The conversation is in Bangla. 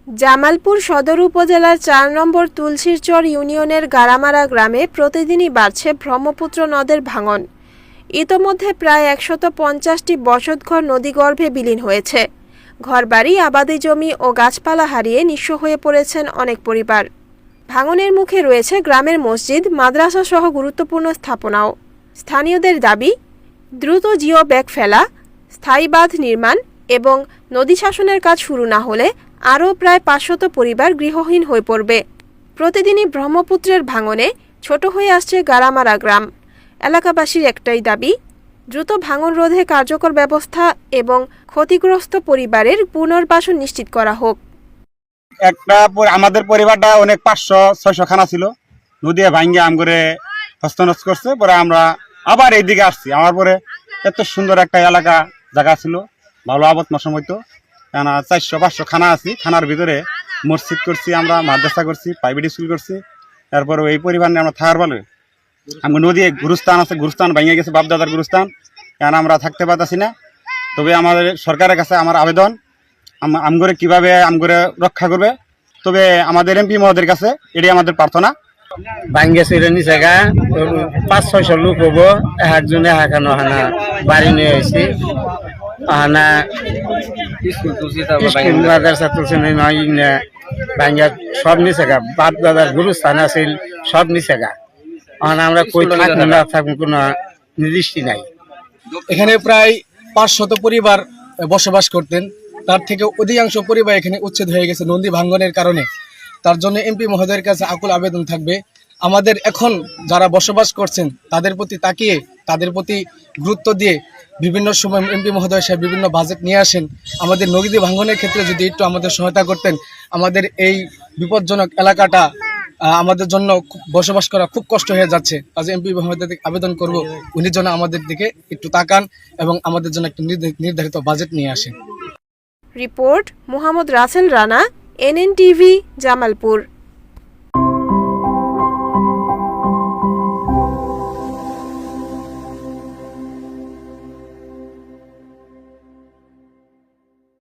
জামালপুর সদর উপজেলার ৪ নম্বর তুলসীরচর ইউনিয়নের গাড়ামারা গ্রামে প্রতিদিনই বাড়ছে ব্রহ্মপুত্র নদের ভাঙন। ইতোমধ্যে প্রায় ১৫০টি বসতঘর নদীগর্ভে বিলীন হয়েছে। ঘরবাড়ি, আবাদি জমি ও গাছপালা হারিয়ে নিঃস্ব হয়ে পড়েছেন অনেক পরিবার। ভাঙনের মুখে রয়েছে গ্রামের মসজিদ, মাদ্রাসা সহ গুরুত্বপূর্ণ স্থাপনাও। স্থানীয়দের দাবি, দ্রুত জিও ব্যাগ ফেলা, স্থায়ী বাঁধ নির্মাণ এবং নদী শাসনের কাজ শুরু না হলে আরও প্রায় ৫০০ পরিবার গৃহহীন হয়ে পড়বে। প্রতিদিনই ব্রহ্মপুত্রের ভাঙনে ছোট হয়ে আসছে গাড়ামারা গ্রাম। এলাকাবাসীর একটাই দাবি, দ্রুত ভাঙন রোধে কার্যকর ব্যবস্থা এবং ক্ষতিগ্রস্ত পরিবারের পুনর্বাসন নিশ্চিত করা হোক। আমাদের পরিবারটা অনেক ৫০০-৬০০ খানা ছিল, নদী ভাঙ্গে আম করে হস্তনষ্ট করছে। পরে আমরা আবার এইদিকে আসছি। আমার পরে এত সুন্দর একটা এলাকা জায়গা ছিল, ভালো আবাদ মৌসুম হইতো। ৪০০-৫০০ খানা আছি, খানার ভিতরে মসজিদ করছি, আমরা মাদ্রাসা করছি, প্রাইভেট স্কুল করছি। তারপরে এই পরিবার নিয়ে আমরা থাকার বলে আমার নদী গুরুস্থান আছে, গুরুস্থান ভেঙে গেছে, বাপদাদার গুরুস্থান, কেন আমরা থাকতে পারতেছি না। তবে আমাদের সরকারের কাছে আমার আবেদন, আমগরে কিভাবে আমগরে রক্ষা করবে, তবে আমাদের এমপি মহোদয়ের কাছে এটাই আমাদের প্রার্থনা। ভাঙ্গে চিরনি জায়গা ৫০০-৬০০ লোক হবো, একজনে হাঁকানো হানা বাড়ি নিয়ে আসছি। হানা স্কুল মাদ্রাসা তুলছে নয় ভাঙ্গা সব নিচে গা, বাপ দাদার গুরুস্থান আছিল সব নিচে গা। আমরা কই থাকবো না থাকবো কোনো নির্দিষ্ট নাই। এখানে প্রায় ৫০০ পরিবার বসবাস করতেন, তার থেকে অধিকাংশ পরিবার এখানে উচ্ছেদ হয়ে গেছে নদী ভাঙ্গনের কারণে। তার জন্য এমপি মহোদয়ের কাছে আকুল আবেদন থাকবে, আমাদের এখন যারা বসবাস করছেন তাদের প্রতি তাকিয়ে, তাদের প্রতি গুরুত্ব দিয়ে বিভিন্ন সময় এমপি মহোদয় সাহেব বিভিন্ন বাজেট নিয়ে আসেন। আমাদের নদী ভাঙ্গনের ক্ষেত্রে যদি একটু আমাদের সহায়তা করতেন, আমাদের এই বিপজ্জনক এলাকাটা আমাদের জন্য বসবাস করা খুব কষ্ট হয়ে যাচ্ছে। আজ এমপি মহোদয়কে আবেদন করব, উনি যেন আমাদের দিকে একটু তাকান এবং আমাদের জন্য একটু নির্ধারিত বাজেট নিয়ে আসেন। Report Mohammad Rasel Rana, NNTV, Jamalpur.